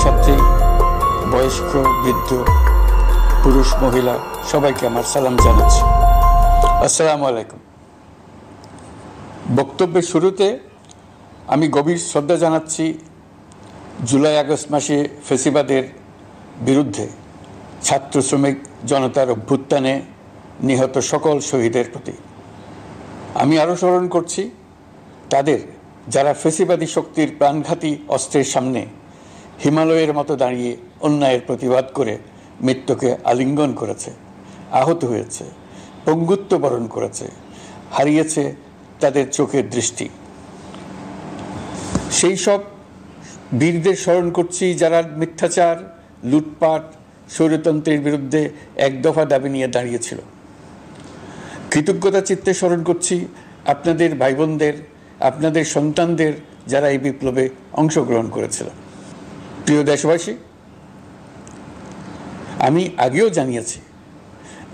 ছাত্রছাত্রী, বয়স্ক, বৃদ্ধ, পুরুষ, মহিলা সবাইকে আমার সালাম জানাচ্ছি। আসসালামু আলাইকুম। বক্তব্যের শুরুতে আমি গভীর শ্রদ্ধা জানাচ্ছি জুলাই আগস্ট মাসে ফ্যাসিবাদের বিরুদ্ধে ছাত্র শ্রমিক জনতার অভ্যুত্থানে নিহত সকল শহীদের প্রতি। আমি আরও স্মরণ করছি তাদের যারা ফ্যাসিবাদী শক্তির প্রাণঘাতী অস্ত্রের সামনে হিমালয়ের মতো দাঁড়িয়ে অন্যায়ের প্রতিবাদ করে মৃত্যুকে আলিঙ্গন করেছে, আহত হয়েছে, পঙ্গুত্ব বরণ করেছে, হারিয়েছে তাদের চোখের দৃষ্টি। সেই সব বীরদের স্মরণ করছি যারা মিথ্যাচার, লুটপাট, স্বৈরতন্ত্রের বিরুদ্ধে এক দফা দাবি নিয়ে দাঁড়িয়েছিল। কৃতজ্ঞতা চিত্তে স্মরণ করছি আপনাদের ভাই বোনদের, আপনাদের সন্তানদের যারা এই বিপ্লবে অংশগ্রহণ করেছিল। প্রিয় দেশবাসী, আমি আগেও জানিয়েছি,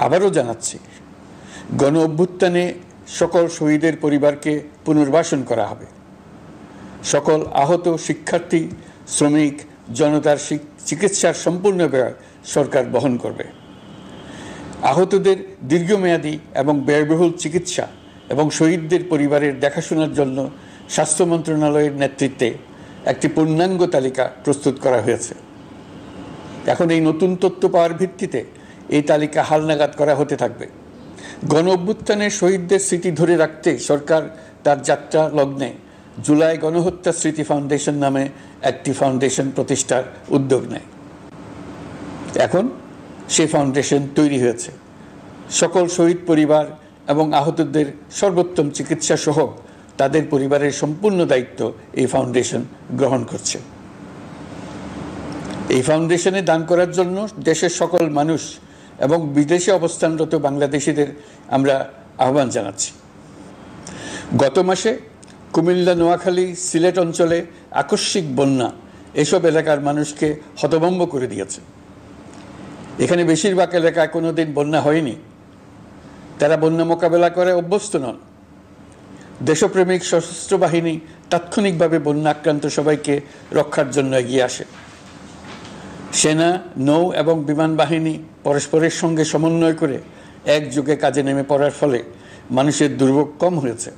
আবারও জানাচ্ছি, গণ অভ্যুত্থানে সকল শহীদের পরিবারকে পুনর্বাসন করা হবে। সকল আহত শিক্ষার্থী, শ্রমিক জনতার চিকিৎসার সম্পূর্ণ ব্যয় সরকার বহন করবে। আহতদের দীর্ঘমেয়াদী এবং ব্যয়বহুল চিকিৎসা এবং শহীদদের পরিবারের দেখাশোনার জন্য স্বাস্থ্য মন্ত্রণালয়ের নেতৃত্বে একটি পূর্ণাঙ্গ তালিকা প্রস্তুত করা হয়েছে। এখন এই নতুন তথ্য পাওয়ার ভিত্তিতে এই তালিকা হালনাগাদ করা হতে থাকবে। গণ অভ্যুত্থানের শহীদদের স্মৃতি ধরে রাখতে সরকার তার যাত্রা লগ্নে জুলাই গণহত্যা স্মৃতি ফাউন্ডেশন নামে একটি ফাউন্ডেশন প্রতিষ্ঠার উদ্যোগ নেয়। এখন সেই ফাউন্ডেশন তৈরি হয়েছে। সকল শহীদ পরিবার এবং আহতদের সর্বোত্তম চিকিৎসা সহ তাদের পরিবারের সম্পূর্ণ দায়িত্ব এই ফাউন্ডেশন গ্রহণ করছে। এই ফাউন্ডেশনে দান করার জন্য দেশের সকল মানুষ এবং বিদেশে অবস্থানরত বাংলাদেশিদের আমরা আহ্বান জানাচ্ছি। গত মাসে কুমিল্লা, নোয়াখালী, সিলেট অঞ্চলে আকস্মিক বন্যা এসব এলাকার মানুষকে হতভম্ব করে দিয়েছে। এখানে বেশিরভাগ এলাকায় কোনোদিন বন্যা হয়নি। তারা বন্যা মোকাবেলা করে অভ্যস্ত নন। দেশপ্রেমিক সশস্ত্র বাহিনী তাৎক্ষণিকভাবে বন্যা আক্রান্ত সবাইকে রক্ষার জন্য এগিয়ে আসে। সেনা, নৌ এবং বিমান বাহিনী পরস্পরের সঙ্গে সমন্বয় করে একযোগে কাজে নেমে পড়ার ফলে মানুষের দুর্ভোগ কম হয়েছে।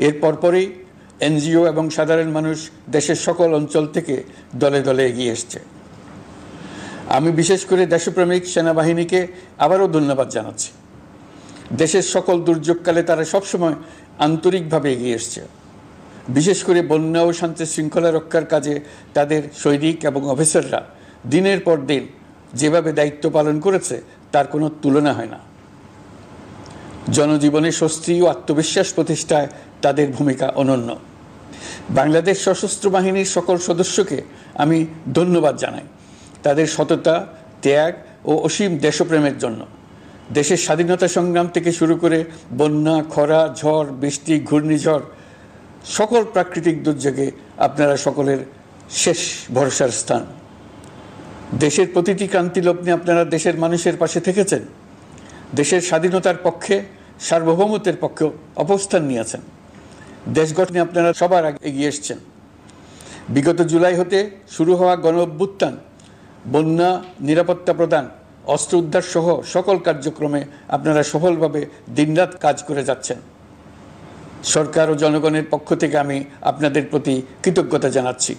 এর পরপরই এনজিও এবং সাধারণ মানুষ দেশের সকল অঞ্চল থেকে দলে দলে এগিয়ে এসছে। আমি বিশেষ করে দেশপ্রেমিক সেনাবাহিনীকে আবারও ধন্যবাদ জানাচ্ছি। দেশের সকল দুর্যোগকালে তারা সবসময় আন্তরিকভাবে এগিয়ে এসছে। বিশেষ করে বন্যা ও শান্তি শৃঙ্খলা রক্ষার কাজে তাদের সৈনিক এবং অফিসাররা দিনের পর দিন যেভাবে দায়িত্ব পালন করেছে তার কোনো তুলনা হয় না। জনজীবনে স্বস্তি ও আত্মবিশ্বাস প্রতিষ্ঠায় তাদের ভূমিকা অনন্য। বাংলাদেশ সশস্ত্র বাহিনীর সকল সদস্যকে আমি ধন্যবাদ জানাই তাদের সততা, ত্যাগ ও অসীম দেশপ্রেমের জন্য। দেশের স্বাধীনতা সংগ্রাম থেকে শুরু করে বন্যা, খরা, ঝড়, বৃষ্টি, ঘূর্ণিঝড়, সকল প্রাকৃতিক দুর্যোগে আপনারা সকলের শেষ ভরসার স্থান। দেশের প্রতিটি ক্রান্তি লগ্নে আপনারা দেশের মানুষের পাশে থেকেছেন। দেশের স্বাধীনতার পক্ষে, সার্বভৌমত্বের পক্ষে অবস্থান নিয়েছেন। দেশ গঠনে আপনারা সবার আগে এগিয়ে এসছেন। বিগত জুলাই হতে শুরু হওয়া গণ অভ্যুত্থান, বন্যা, নিরাপত্তা প্রদান, অস্ত্র উদ্ধার সহ সকল কার্যক্রমে আপনারা সফলভাবে দিনরাত কাজ করে যাচ্ছেন। সরকার ও জনগণের পক্ষ থেকে আমি আপনাদের প্রতি কৃতজ্ঞতা জানাচ্ছি।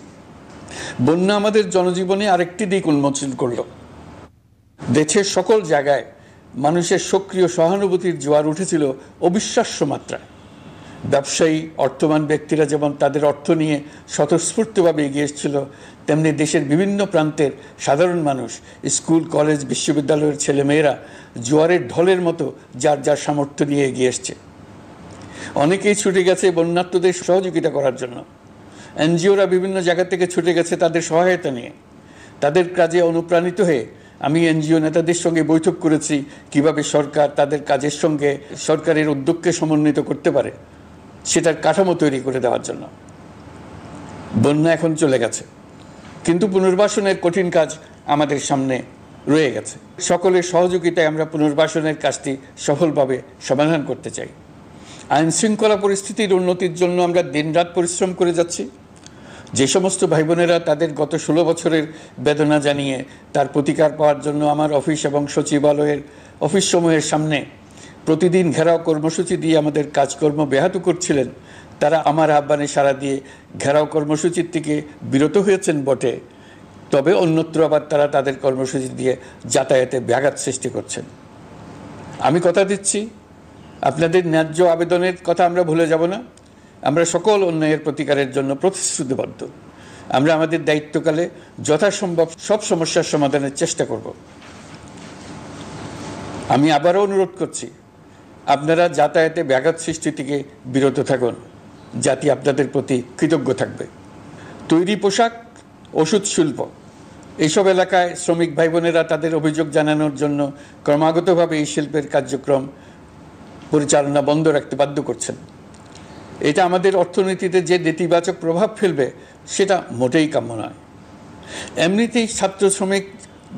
বন্যা আমাদের জনজীবনে আরেকটি দিক উন্মোচন করল। দেশের সকল জায়গায় মানুষের সক্রিয় সহানুভূতির জোয়ার উঠেছিল অবিশ্বাস্য মাত্রায়। ব্যবসায়ী, অর্থবান ব্যক্তিরা যেমন তাদের অর্থ নিয়ে স্বতঃস্ফূর্তভাবে এগিয়ে এসেছিল, তেমনি দেশের বিভিন্ন প্রান্তের সাধারণ মানুষ, স্কুল, কলেজ, বিশ্ববিদ্যালয়ের ছেলেমেয়েরা জোয়ারের ঢলের মতো যার যার সামর্থ্য নিয়ে এগিয়ে এসছে। অনেকেই ছুটে গেছে বন্যার্তদের সহযোগিতা করার জন্য। এনজিওরা বিভিন্ন জায়গা থেকে ছুটে গেছে তাদের সহায়তা নিয়ে। তাদের কাজে অনুপ্রাণিত হয়ে আমি এনজিও নেতাদের সঙ্গে বৈঠক করেছি কিভাবে সরকার তাদের কাজের সঙ্গে সরকারের উদ্যোগকে সমন্বিত করতে পারে, সেটার কাঠামো তৈরি করে দেওয়ার জন্য। বন্যা এখন চলে গেছে, কিন্তু পুনর্বাসনের কঠিন কাজ আমাদের সামনে রয়ে গেছে। সকলের সহযোগিতায় আমরা পুনর্বাসনের কাজটি সফলভাবে সমাধান করতে চাই। আইন শৃঙ্খলা পরিস্থিতির উন্নতির জন্য আমরা দিনরাত পরিশ্রম করে যাচ্ছি। যে সমস্ত ভাই বোনেরা তাদের গত 16 বছরের বেদনা জানিয়ে তার প্রতিকার পাওয়ার জন্য আমার অফিস এবং সচিবালয়ের অফিস সমূহের সামনে প্রতিদিন ঘেরাও কর্মসূচি দিয়ে আমাদের কাজকর্ম ব্যাহত করছিলেন, তারা আমার আহ্বানে সাড়া দিয়ে ঘেরাও কর্মসূচির থেকে বিরত হয়েছেন বটে, তবে অন্যত্র আবার তারা তাদের কর্মসূচি দিয়ে যাতায়াতে ব্যাঘাত সৃষ্টি করছেন। আমি কথা দিচ্ছি, আপনাদের ন্যায্য আবেদনের কথা আমরা ভুলে যাব না। আমরা সকল অন্যায়ের প্রতিকারের জন্য প্রতিশ্রুতিবদ্ধ। আমরা আমাদের দায়িত্বকালে যথাসম্ভব সব সমস্যার সমাধানের চেষ্টা করব। আমি আবারও অনুরোধ করছি, আপনারা যাতায়াতে ব্যাঘাত সৃষ্টি থেকে বিরত থাকুন। জাতি আপনাদের প্রতি কৃতজ্ঞ থাকবে। তৈরি পোশাক, ওষুধ শিল্প, এইসব এলাকায় শ্রমিক ভাই বোনেরা তাদের অভিযোগ জানানোর জন্য ক্রমাগতভাবে এই শিল্পের কার্যক্রম পরিচালনা বন্ধ রাখতে বাধ্য করছেন। এটা আমাদের অর্থনীতিতে যে নেতিবাচক প্রভাব ফেলবে সেটা মোটেই কাম্য নয়। এমনিতেই ছাত্র শ্রমিক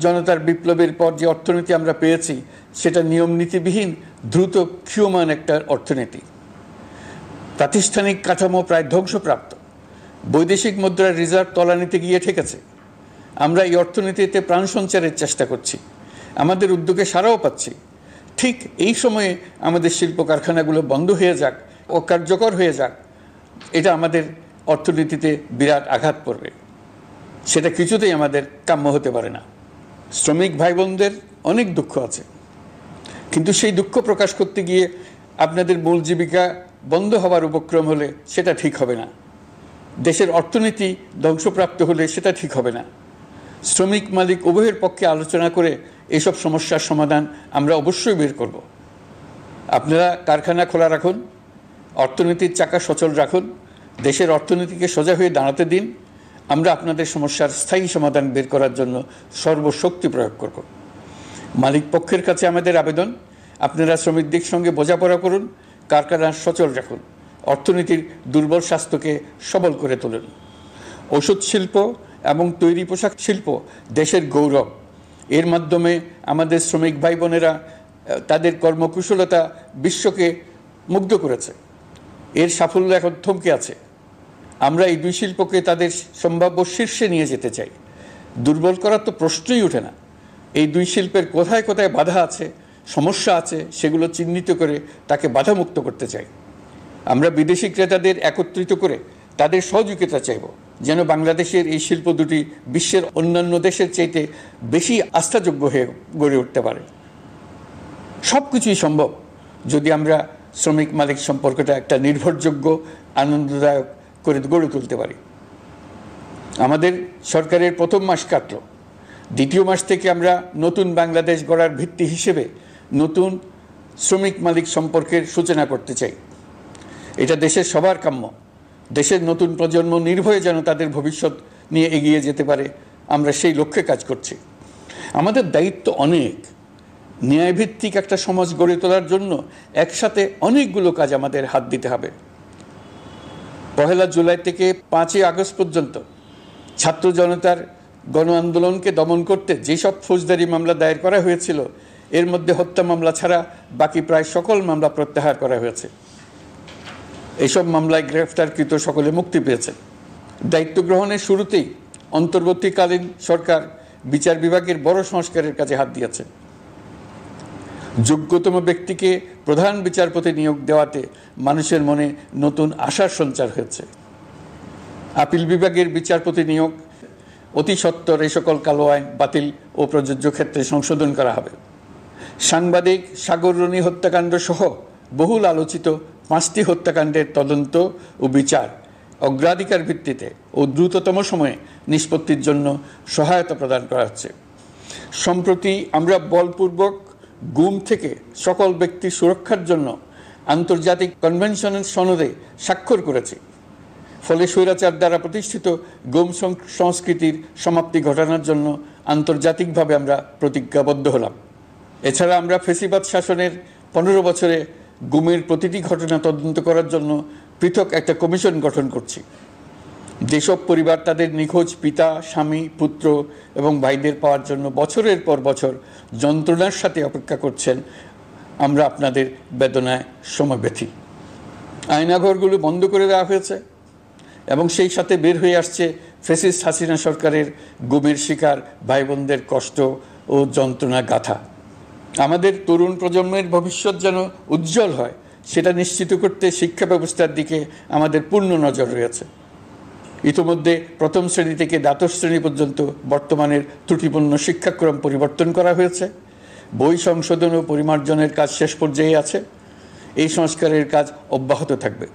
জনতার বিপ্লবের পর যে অর্থনীতি আমরা পেয়েছি সেটা নিয়ম নীতিবিহীন দ্রুত ক্ষীয়মান একটা অর্থনীতি। প্রাতিষ্ঠানিক কাঠামো প্রায় ধ্বংসপ্রাপ্ত। বৈদেশিক মুদ্রার রিজার্ভ তলানিতে গিয়ে ঠেকেছে। আমরা এই অর্থনীতিতে প্রাণ সঞ্চারের চেষ্টা করছি, আমাদের উদ্যোগে সাড়াও পাচ্ছি। ঠিক এই সময়ে আমাদের শিল্প কারখানাগুলো বন্ধ হয়ে যাক, অকার্যকর হয়ে যাক, এটা আমাদের অর্থনীতিতে বিরাট আঘাত পড়বে। সেটা কিছুতেই আমাদের কাম্য হতে পারে না। শ্রমিক ভাই বোনদের অনেক দুঃখ আছে, কিন্তু সেই দুঃখ প্রকাশ করতে গিয়ে আপনাদের মূল জীবিকা বন্ধ হওয়ার উপক্রম হলে সেটা ঠিক হবে না। দেশের অর্থনীতি ধ্বংসপ্রাপ্ত হলে সেটা ঠিক হবে না। শ্রমিক মালিক উভয়ের পক্ষে আলোচনা করে এসব সমস্যার সমাধান আমরা অবশ্যই বের করব। আপনারা কারখানা খোলা রাখুন, অর্থনীতির চাকা সচল রাখুন, দেশের অর্থনীতিকে সোজা হয়ে দাঁড়াতে দিন। আমরা আপনাদের সমস্যার স্থায়ী সমাধান বের করার জন্য সর্বশক্তি প্রয়োগ করব। মালিক পক্ষের কাছে আমাদের আবেদন, আপনারা শ্রমিকদের সঙ্গে বোঝাপড়া করুন, কারখানা সচল রাখুন, অর্থনীতির দুর্বল স্বাস্থ্যকে সবল করে তুলুন। ওষুধ শিল্প এবং তৈরি পোশাক শিল্প দেশের গৌরব। এর মাধ্যমে আমাদের শ্রমিক ভাই বোনেরা তাদের কর্মকুশলতা বিশ্বকে মুগ্ধ করেছে। এর সাফল্য এখন থমকে আছে। আমরা এই দুই শিল্পকে তাদের সম্ভাব্য শীর্ষে নিয়ে যেতে চাই। দুর্বল করার তো প্রশ্নই ওঠে না। এই দুই শিল্পের কোথায় কোথায় বাধা আছে, সমস্যা আছে, সেগুলো চিহ্নিত করে তাকে বাধামুক্ত করতে চাই। আমরা বিদেশি ক্রেতাদের একত্রিত করে তাদের সহযোগিতা চাইব, যেন বাংলাদেশের এই শিল্প দুটি বিশ্বের অন্যান্য দেশের চাইতে বেশি আস্থাযোগ্য হয়ে গড়ে উঠতে পারে। সব কিছুই সম্ভব যদি আমরা শ্রমিক মালিক সম্পর্কটা একটা নির্ভরযোগ্য, আনন্দদায়ক করে গড়ে তুলতে পারি। আমাদের সরকারের প্রথম মাস কাটল, দ্বিতীয় মাস থেকে আমরা নতুন বাংলাদেশ গড়ার ভিত্তি হিসেবে নতুন শ্রমিক মালিক সম্পর্কের সূচনা করতে চাই। এটা দেশের সবার কাম্য। দেশের নতুন প্রজন্ম নির্ভয়ে যেন তাদের ভবিষ্যৎ নিয়ে এগিয়ে যেতে পারে, আমরা সেই লক্ষ্যে কাজ করছি। আমাদের দায়িত্ব অনেক। ন্যায়ভিত্তিক একটা সমাজ গড়ে তোলার জন্য একসাথে অনেকগুলো কাজ আমাদের হাত দিতে হবে। 1 জুলাই থেকে 5 আগস্ট পর্যন্ত ছাত্র জনতার গণ আন্দোলনকে দমন করতে যেসব ফৌজদারি মামলা দায়ের করা হয়েছিল, এর মধ্যে হত্যা মামলা ছাড়া বাকি প্রায় সকল মামলা প্রত্যাহার করা হয়েছে। এইসব মামলায় গ্রেফতারকৃত সকলে মুক্তি পেয়েছে। দায়িত্ব গ্রহণের শুরুতেই অন্তর্বর্তীকালীন সরকার বিচার বিভাগের বড় সংস্কারের কাজে হাত দিয়েছে। যোগ্যতম ব্যক্তিকে প্রধান বিচারপতি নিয়োগ দেওয়াতে মানুষের মনে নতুন আশার সঞ্চার হয়েছে। আপিল বিভাগের বিচারপতি নিয়োগ অতি সত্বর এই সকল কালো আইন বাতিল ও প্রযোজ্য ক্ষেত্রে সংশোধন করা হবে। সাংবাদিক সাগর রনি হত্যাকাণ্ড সহ বহুল আলোচিত 5টি হত্যাকাণ্ডের তদন্ত ও বিচার অগ্রাধিকার ভিত্তিতে ও দ্রুততম সময়ে নিষ্পত্তির জন্য সহায়তা প্রদান করা হচ্ছে। সম্প্রতি আমরা বলপূর্বক গুম থেকে সকল ব্যক্তির সুরক্ষার জন্য আন্তর্জাতিক কনভেনশনের সনদে স্বাক্ষর করেছি। ফলে স্বৈরাচার দ্বারা প্রতিষ্ঠিত গুম সংস্কৃতির সমাপ্তি ঘটানোর জন্য আন্তর্জাতিকভাবে আমরা প্রতিজ্ঞাবদ্ধ হলাম। এছাড়া আমরা ফ্যাসিবাদ শাসনের 15 বছরে গুমের প্রতিটি ঘটনা তদন্ত করার জন্য পৃথক একটা কমিশন গঠন করছি। যেসব পরিবার তাদের নিখোঁজ পিতা, স্বামী, পুত্র এবং ভাইদের পাওয়ার জন্য বছরের পর বছর যন্ত্রণার সাথে অপেক্ষা করছেন, আমরা আপনাদের বেদনায় সমবেথী। আয়নাঘরগুলো বন্ধ করে দেওয়া হয়েছে। এবং সেই সাথে বের হয়ে আসছে ফ্যাসিস্ট হাসিনা সরকারের গুমের শিকার ভাই বোনদের কষ্ট ও যন্ত্রণা গাথা। আমাদের তরুণ প্রজন্মের ভবিষ্যৎ যেন উজ্জ্বল হয় সেটা নিশ্চিত করতে শিক্ষা ব্যবস্থার দিকে আমাদের পূর্ণ নজর রয়েছে। ইতোমধ্যে প্রথম শ্রেণী থেকে দ্বাদশ শ্রেণী পর্যন্ত বর্তমানের ত্রুটিপূর্ণ শিক্ষাক্রম পরিবর্তন করা হয়েছে। বই সংশোধন ও পরিমার্জনের কাজ শেষ পর্যায়ে আছে। এই সংস্কারের কাজ অব্যাহত থাকবে।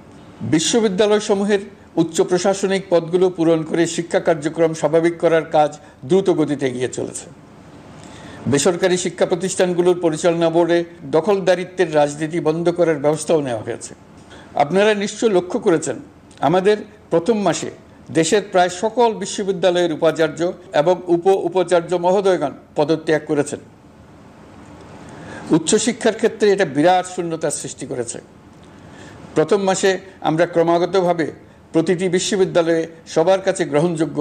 বিশ্ববিদ্যালয়সমূহের উচ্চ প্রশাসনিক পদগুলো পূরণ করে শিক্ষা কার্যক্রম স্বাভাবিক করার কাজ দ্রুত গতিতে এগিয়ে চলেছে। বেসরকারি শিক্ষা প্রতিষ্ঠানগুলোর পরিচালনা বোর্ডে দখলদারিত্বের রাজনীতি বন্ধ করার ব্যবস্থাও নেওয়া হয়েছে। আপনারা নিশ্চয় লক্ষ্য করেছেন, আমাদের প্রথম মাসে দেশের প্রায় সকল বিশ্ববিদ্যালয়ের উপাচার্য এবং উপাচার্য মহোদয়গণ পদত্যাগ করেছেন। উচ্চশিক্ষার ক্ষেত্রে এটা বিরাট শূন্যতার সৃষ্টি করেছে। প্রথম মাসে আমরা ক্রমাগতভাবে প্রতিটি বিশ্ববিদ্যালয়ে সবার কাছে গ্রহণযোগ্য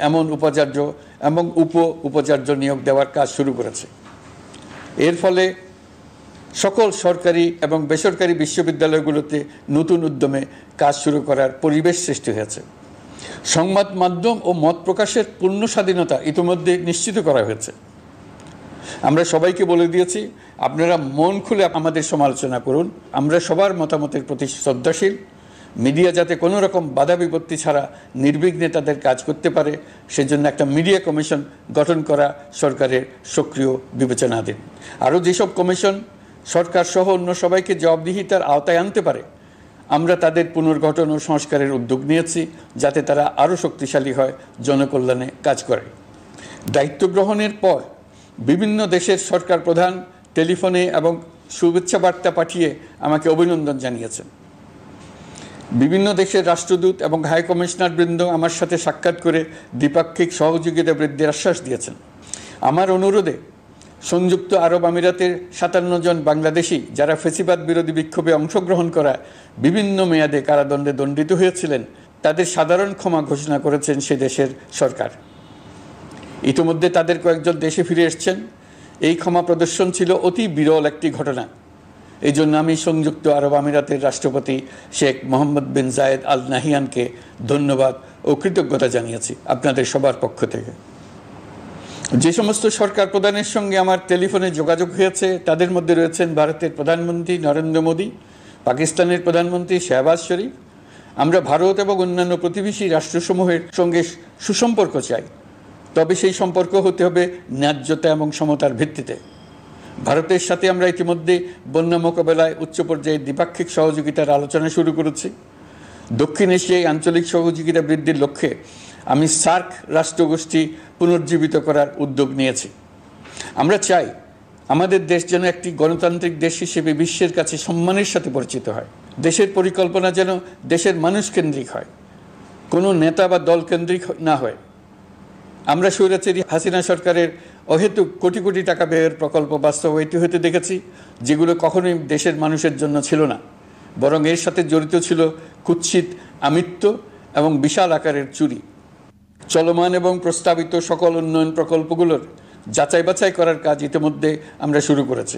এমন উপাচার্য এবং উপাচার্য নিয়োগ দেওয়ার কাজ শুরু করেছে। এর ফলে সকল সরকারি এবং বেসরকারি বিশ্ববিদ্যালয়গুলোতে নতুন উদ্যমে কাজ শুরু করার পরিবেশ সৃষ্টি হয়েছে। সংবাদ মাধ্যম ও মত প্রকাশের পূর্ণ স্বাধীনতা ইতিমধ্যে নিশ্চিত করা হয়েছে। আমরা সবাইকে বলে দিয়েছি, আপনারা মন খুলে আমাদের সমালোচনা করুন, আমরা সবার মতামতের প্রতি শ্রদ্ধাশীল। মিডিয়া যাতে কোনো রকম বাধা বিপত্তি ছাড়া নির্বিঘ্নে তাদের কাজ করতে পারে সেজন্য একটা মিডিয়া কমিশন গঠন করা সরকারের সক্রিয় বিবেচনাধীন। আরও যেসব কমিশন সরকার সহ অন্য সবাইকে জবাবদিহিতার আওতায় আনতে পারে, আমরা তাদের পুনর্গঠন ও সংস্কারের উদ্যোগ নিয়েছি যাতে তারা আরও শক্তিশালী হয়, জনকল্যাণে কাজ করে। দায়িত্ব গ্রহণের পর বিভিন্ন দেশের সরকার প্রধান টেলিফোনে এবং শুভেচ্ছা বার্তা পাঠিয়ে আমাকে অভিনন্দন জানিয়েছেন। বিভিন্ন দেশের রাষ্ট্রদূত এবং হাই কমিশনার বৃন্দ আমার সাথে সাক্ষাৎ করে দ্বিপাক্ষিক সহযোগিতা বৃদ্ধির আশ্বাস দিয়েছেন। আমার অনুরোধে সংযুক্ত আরব আমিরাতের 57 জন বাংলাদেশি যারা ফ্যাসিবাদ বিরোধী বিক্ষোভে অংশগ্রহণ করা বিভিন্ন মেয়াদে কারাদণ্ডে দণ্ডিত হয়েছিলেন, তাদের সাধারণ ক্ষমা ঘোষণা করেছেন সে দেশের সরকার। ইতিমধ্যে তাদের কয়েকজন দেশে ফিরে এসেছেন। এই ক্ষমা প্রদর্শন ছিল অতি বিরল একটি ঘটনা। এই জন্য আমি সংযুক্ত আরব আমিরাতের রাষ্ট্রপতি শেখ মোহাম্মদ বিন জায়েদ আল নাহিয়ানকে ধন্যবাদ ও কৃতজ্ঞতা জানিয়েছি আপনাদের সবার পক্ষ থেকে। যে সমস্ত সরকার প্রধানের সঙ্গে আমার টেলিফোনে যোগাযোগ হয়েছে তাদের মধ্যে রয়েছেন ভারতের প্রধানমন্ত্রী নরেন্দ্র মোদী, পাকিস্তানের প্রধানমন্ত্রী শাহবাজ শরীফ। আমরা ভারত এবং অন্যান্য প্রতিবেশী রাষ্ট্রসমূহের সঙ্গে সুসম্পর্ক চাই, তবে সেই সম্পর্ক হতে হবে ন্যায্যতা এবং সমতার ভিত্তিতে। ভারতের সাথে আমরা ইতিমধ্যে বন্যা মোকাবেলায় উচ্চ পর্যায়ে দ্বিপাক্ষিক সহযোগিতার আলোচনা শুরু করেছি। দক্ষিণ এশিয়ায় আঞ্চলিক সহযোগিতা বৃদ্ধির লক্ষ্যে আমি সার্ক রাষ্ট্রগোষ্ঠী পুনর্জীবিত করার উদ্যোগ নিয়েছি। আমরা চাই আমাদের দেশ যেন একটি গণতান্ত্রিক দেশ হিসেবে বিশ্বের কাছে সম্মানের সাথে পরিচিত হয়। দেশের পরিকল্পনা যেন দেশের মানুষ কেন্দ্রিক হয়, কোনো নেতা বা দল কেন্দ্রিক না হয়। আমরা স্বৈরাচারী হাসিনা সরকারের অহেতুক কোটি কোটি টাকা ব্যয়ের প্রকল্প বাস্তবায়িত হতে দেখেছি, যেগুলো কখনোই দেশের মানুষের জন্য ছিল না, বরং এর সাথে জড়িত ছিল কুৎসিত আমিত্ব এবং বিশাল আকারের চুরি। চলমান এবং প্রস্তাবিত সকল উন্নয়ন প্রকল্পগুলোর যাচাই বাছাই করার কাজ ইতিমধ্যে আমরা শুরু করেছি।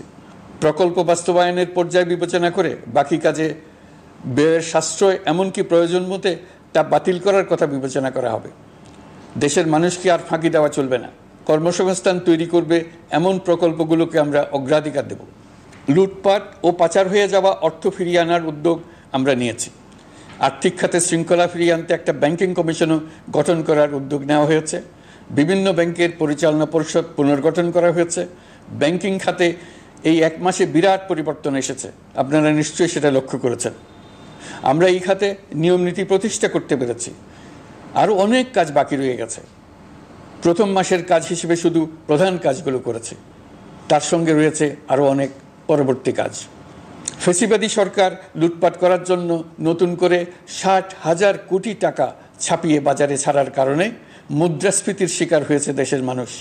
প্রকল্প বাস্তবায়নের পর্যায় বিবেচনা করে বাকি কাজে ব্যয়ের সাশ্রয় এমনকি প্রয়োজন মতে তা বাতিল করার কথা বিবেচনা করা হবে। দেশের মানুষকে আর ফাঁকি দেওয়া চলবে না। কর্মসংস্থান তৈরি করবে এমন প্রকল্পগুলোকে আমরা অগ্রাধিকার দেব। লুটপাট ও পাচার হয়ে যাওয়া অর্থ ফিরিয়ে আনার উদ্যোগ আমরা নিয়েছি। আর্থিক খাতে শৃঙ্খলা ফিরিয়ে আনতে একটা ব্যাংকিং কমিশনও গঠন করার উদ্যোগ নেওয়া হয়েছে। বিভিন্ন ব্যাংকের পরিচালনা পরিষদ পুনর্গঠন করা হয়েছে। ব্যাংকিং খাতে এই এক মাসে বিরাট পরিবর্তন এসেছে, আপনারা নিশ্চয়ই সেটা লক্ষ্য করেছেন। আমরা এই খাতে নিয়ম নীতি প্রতিষ্ঠা করতে পেরেছি। আরও অনেক কাজ বাকি রয়ে গেছে। প্রথম মাসের কাজ হিসেবে শুধু প্রধান কাজগুলো করেছে, তার সঙ্গে রয়েছে আরও অনেক পরবর্তী কাজ। ফ্যাসিবাদী সরকার লুটপাট করার জন্য নতুন করে 60,000 কোটি টাকা ছাপিয়ে বাজারে ছাড়ার কারণে মুদ্রাস্ফীতির শিকার হয়েছে দেশের মানুষ।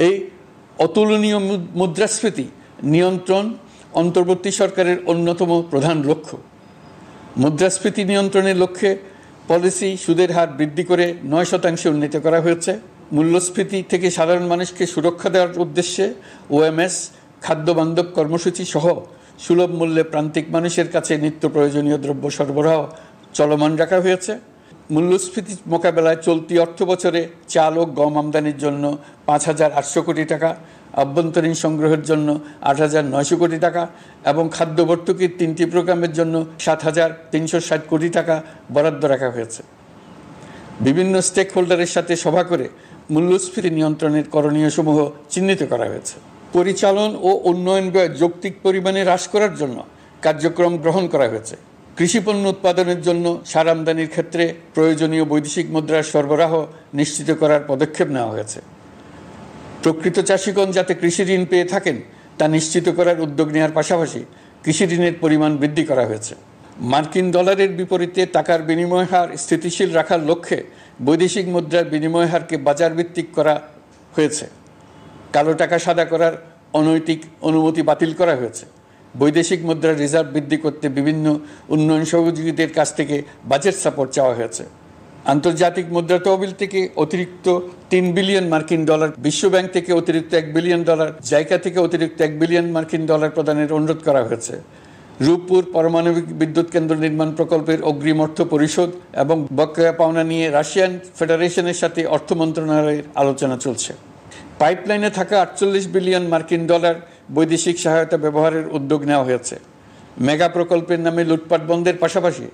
এই অতুলনীয় মুদ্রাস্ফীতি নিয়ন্ত্রণ অন্তর্বর্তী সরকারের অন্যতম প্রধান লক্ষ্য। মুদ্রাস্ফীতি নিয়ন্ত্রণের লক্ষ্যে পলিসি সুদের হার বৃদ্ধি করে 9% উন্নীত করা হয়েছে। মূল্যস্ফীতি থেকে সাধারণ মানুষকে সুরক্ষা দেওয়ার উদ্দেশ্যে ওএমএস খাদ্য বান্ধব কর্মসূচি সহ সুলভ মূল্যে প্রান্তিক মানুষের কাছে নিত্য প্রয়োজনীয় দ্রব্য সরবরাহ চলমান রাখা হয়েছে। মূল্যস্ফীতি মোকাবেলায় চলতি অর্থ বছরে চাল ও গম আমদানির জন্য 5,800 কোটি টাকা, আভ্যন্তরীণ সংগ্রহের জন্য 8,900 কোটি টাকা এবং খাদ্য ভর্তুকির 3টি প্রোগ্রামের জন্য 7,360 কোটি টাকা বরাদ্দ রাখা হয়েছে। বিভিন্ন স্টেক হোল্ডারের সাথে সভা করে মূল্যস্ফীতি নিয়ন্ত্রণের করণীয়সমূহ চিহ্নিত করা হয়েছে। পরিচালন ও উন্নয়ন ব্যয় যৌক্তিক পরিমাণে হ্রাস করার জন্য কার্যক্রম গ্রহণ করা হয়েছে। কৃষিপণ্য উৎপাদনের জন্য সার আমদানির ক্ষেত্রে প্রয়োজনীয় বৈদেশিক মুদ্রার সরবরাহ নিশ্চিত করার পদক্ষেপ নেওয়া হয়েছে। প্রকৃত চাষিগণ যাতে কৃষি ঋণ পেয়ে থাকেন তা নিশ্চিত করার উদ্যোগ নেওয়ার পাশাপাশি কৃষি ঋণের পরিমাণ বৃদ্ধি করা হয়েছে। মার্কিন ডলারের বিপরীতে টাকার বিনিময় হার স্থিতিশীল রাখার লক্ষ্যে বৈদেশিক মুদ্রার বিনিময় হারকে বাজারভিত্তিক করা হয়েছে। কালো টাকা সাদা করার অনৈতিক অনুমতি বাতিল করা হয়েছে। বৈদেশিক মুদ্রার রিজার্ভ বৃদ্ধি করতে বিভিন্ন উন্নয়ন সহযোগীদের কাছ থেকে বাজেট সাপোর্ট চাওয়া হয়েছে। আন্তর্জাতিক মুদ্রা তহবিল থেকে অতিরিক্ত 3 বিলিয়ন মার্কিন ডলার, বিশ্বব্যাংক থেকে অতিরিক্ত 1 বিলিয়ন ডলার, জাইকা থেকে অতিরিক্ত 1 বিলিয়ন মার্কিন ডলার প্রদানের অনুরোধ করা হয়েছে। রূপপুর পারমাণবিক বিদ্যুৎ কেন্দ্র নির্মাণ প্রকল্পের অগ্রিম অর্থ পরিশোধ এবং বকেয়া পাওনা নিয়ে রাশিয়ান ফেডারেশনের সাথে অর্থ মন্ত্রণালয়ের আলোচনা চলছে। পাইপলাইনে থাকা 48 বিলিয়ন মার্কিন ডলার বৈদেশিক সহায়তা ব্যবহারের উদ্যোগ নেওয়া হয়েছে। মেগা প্রকল্পের নামে লুটপাট বন্ধের পাশাপাশি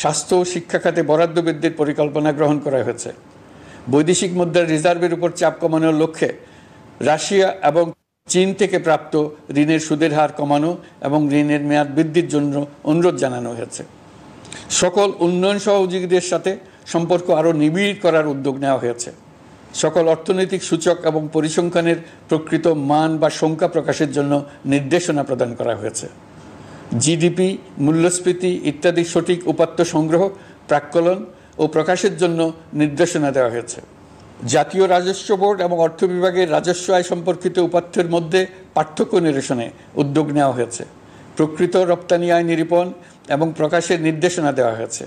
স্বাস্থ্য ও শিক্ষা খাতে বরাদ্দ বৃদ্ধির পরিকল্পনা গ্রহণ করা হয়েছে। বৈদেশিক মুদ্রার রিজার্ভের উপর চাপ কমানোর লক্ষ্যে রাশিয়া এবং চীন থেকে প্রাপ্ত ঋণের সুদের হার কমানো এবং ঋণের মেয়াদ বৃদ্ধির জন্য অনুরোধ জানানো হয়েছে। সকল উন্নয়ন সহযোগীদের সাথে সম্পর্ক আরও নিবিড় করার উদ্যোগ নেওয়া হয়েছে। সকল অর্থনৈতিক সূচক এবং পরিসংখ্যানের প্রকৃত মান বা সংখ্যা প্রকাশের জন্য নির্দেশনা প্রদান করা হয়েছে। জিডিপি, মূল্যস্ফীতি ইত্যাদি সঠিক উপাত্ত সংগ্রহ, প্রাক্কলন ও প্রকাশের জন্য নির্দেশনা দেওয়া হয়েছে। জাতীয় রাজস্ব বোর্ড এবং অর্থ বিভাগের রাজস্ব আয় সম্পর্কিত উপাত্তের মধ্যে পার্থক্য নিরসনে উদ্যোগ নেওয়া হয়েছে। প্রকৃত রপ্তানি আয় নিরূপণ এবং প্রকাশের নির্দেশনা দেওয়া হয়েছে।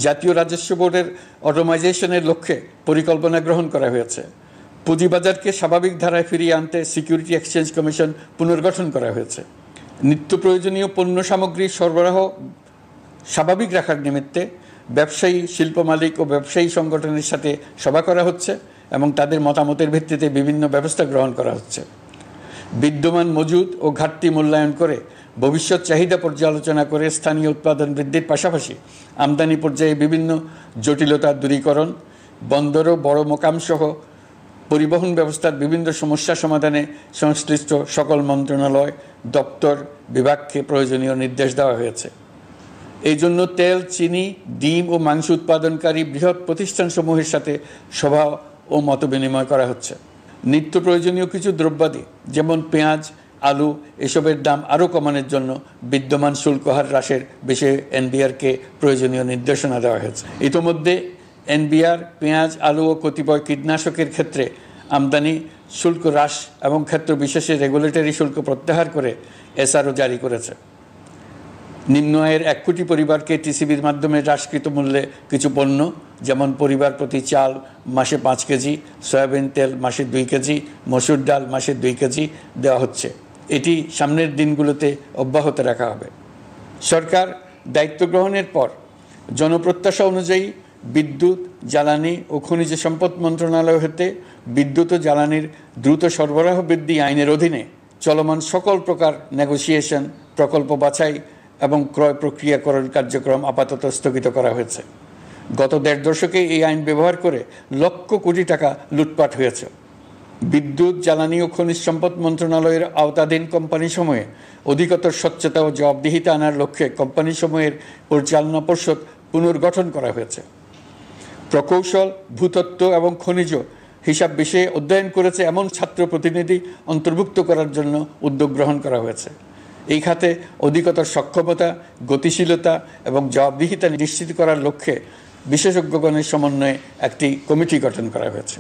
জাতীয় রাজস্ব বোর্ডের অটোমাইজেশনের লক্ষ্যে পরিকল্পনা গ্রহণ করা হয়েছে। পুঁজিবাজারকে স্বাভাবিক ধারায় ফিরিয়ে আনতে সিকিউরিটি এক্সচেঞ্জ কমিশন পুনর্গঠন করা হয়েছে। নিত্য প্রয়োজনীয় পণ্য সামগ্রীর সরবরাহ স্বাভাবিক রাখার নিমিত্তে ব্যবসায়ী, শিল্প মালিক ও ব্যবসায়ী সংগঠনের সাথে সভা করা হচ্ছে এবং তাদের মতামতের ভিত্তিতে বিভিন্ন ব্যবস্থা গ্রহণ করা হচ্ছে। বিদ্যমান মজুদ ও ঘাটতি মূল্যায়ন করে ভবিষ্যৎ চাহিদা পর্যালোচনা করে স্থানীয় উৎপাদন বৃদ্ধির পাশাপাশি আমদানি পর্যায়ে বিভিন্ন জটিলতা দূরীকরণ, বন্দর ও বড় মোকামসহ পরিবহন ব্যবস্থার বিভিন্ন সমস্যা সমাধানে সংশ্লিষ্ট সকল মন্ত্রণালয়, দপ্তর, বিভাগকে প্রয়োজনীয় নির্দেশ দেওয়া হয়েছে। এই জন্য তেল, চিনি, ডিম ও মাংস উৎপাদনকারী বৃহৎ প্রতিষ্ঠানসমূহের সাথে সভা ও মতবিনিময় করা হচ্ছে। নিত্য প্রয়োজনীয় কিছু দ্রব্যাদি যেমন পেঁয়াজ, আলু এসবের দাম আরও কমানোর জন্য বিদ্যমান শুল্ক হার হ্রাসের বিষয়ে এনবিআরকে প্রয়োজনীয় নির্দেশনা দেওয়া হয়েছে। ইতোমধ্যে এনবিআর পেঁয়াজ, আলু ও কতিপয় কীটনাশকের ক্ষেত্রে আমদানি শুল্ক হ্রাস এবং ক্ষেত্র বিশেষে রেগুলেটরি শুল্ক প্রত্যাহার করে এসআরও জারি করেছে। নিম্ন আয়ের 1 কোটি পরিবারকে টিসিবির মাধ্যমে হ্রাসকৃত মূল্যে কিছু পণ্য যেমন পরিবার প্রতি চাল মাসে 5 কেজি, সয়াবিন তেল মাসে 2 কেজি, মসুর ডাল মাসে 2 কেজি দেওয়া হচ্ছে। এটি সামনের দিনগুলোতে অব্যাহত রাখা হবে। সরকার দায়িত্ব গ্রহণের পর জনপ্রত্যাশা অনুযায়ী বিদ্যুৎ, জ্বালানি ও খনিজ সম্পদ মন্ত্রণালয় হতে বিদ্যুৎ ও জ্বালানির দ্রুত সরবরাহ বৃদ্ধি আইনের অধীনে চলমান সকল প্রকার নেগোসিয়েশন, প্রকল্প বাছাই এবং ক্রয় প্রক্রিয়াকরণ কার্যক্রম আপাতত স্থগিত করা হয়েছে। গত 1.5 দশকে এই আইন ব্যবহার করে লক্ষ কোটি টাকা লুটপাট হয়েছে। বিদ্যুৎ, জ্বালানি ও খনিজ সম্পদ মন্ত্রণালয়ের আওতাধীন কোম্পানিসমূহে অধিকতর স্বচ্ছতা ও জবাবদিহিতা আনার লক্ষ্যে কোম্পানিসমূহের পরিচালনা পর্ষদ পুনর্গঠন করা হয়েছে। প্রকৌশল, ভূতত্ত্ব এবং খনিজ হিসাব বিষয়ে অধ্যয়ন করেছে এমন ছাত্র প্রতিনিধি অন্তর্ভুক্ত করার জন্য উদ্যোগ গ্রহণ করা হয়েছে। এই খাতে অধিকতর সক্ষমতা, গতিশীলতা এবং জবাবদিহিতা নিশ্চিত করার লক্ষ্যে বিশেষজ্ঞগণের সমন্বয়ে একটি কমিটি গঠন করা হয়েছে।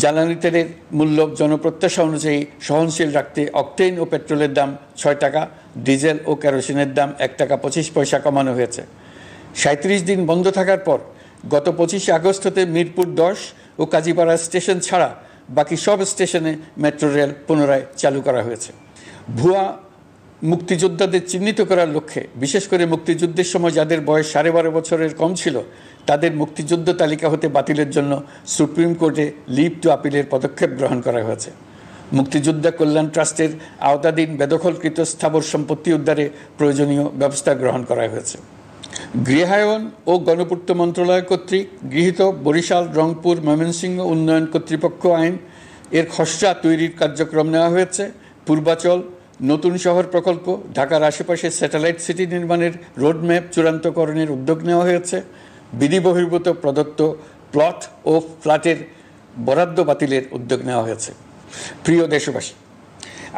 জ্বালানি তেলের মূল্য জনপ্রত্যাশা অনুযায়ী সহনশীল রাখতে অকটেন ও পেট্রোলের দাম 6 টাকা, ডিজেল ও কেরোসিনের দাম 1 টাকা 25 পয়সা কমানো হয়েছে। 37 দিন বন্ধ থাকার পর গত 25 আগস্ট হতে মিরপুর 10 ও কাজীপাড়া স্টেশন ছাড়া বাকি সব স্টেশনে মেট্রো রেল পুনরায় চালু করা হয়েছে। ভুয়া মুক্তিযোদ্ধাদের চিহ্নিত করার লক্ষ্যে বিশেষ করে মুক্তিযুদ্ধের সময় যাদের বয়স 12.5 বছরের কম ছিল তাদের মুক্তিযুদ্ধ তালিকা হতে বাতিলের জন্য সুপ্রিম কোর্টে লিভ টু আপিলের পদক্ষেপ গ্রহণ করা হয়েছে। মুক্তিযোদ্ধা কল্যাণ ট্রাস্টের আওতাধীন বেদখলকৃত স্থাবর সম্পত্তি উদ্ধারে প্রয়োজনীয় ব্যবস্থা গ্রহণ করা হয়েছে। গৃহায়ন ও গণপূর্ত মন্ত্রণালয় কর্তৃক গৃহীত বরিশাল, রংপুর, ময়মনসিংহ উন্নয়ন কর্তৃপক্ষ আইন এর খসড়া তৈরির কার্যক্রম নেওয়া হয়েছে। পূর্বাচল নতুন শহর প্রকল্প, ঢাকার আশেপাশে স্যাটেলাইট সিটি নির্মাণের রোডম্যাপ চূড়ান্তকরণের উদ্যোগ নেওয়া হয়েছে। বিধি বহির্ভূত প্রদত্ত প্লট ও ফ্ল্যাটের বরাদ্দ বাতিলের উদ্যোগ নেওয়া হয়েছে। প্রিয় দেশবাসী,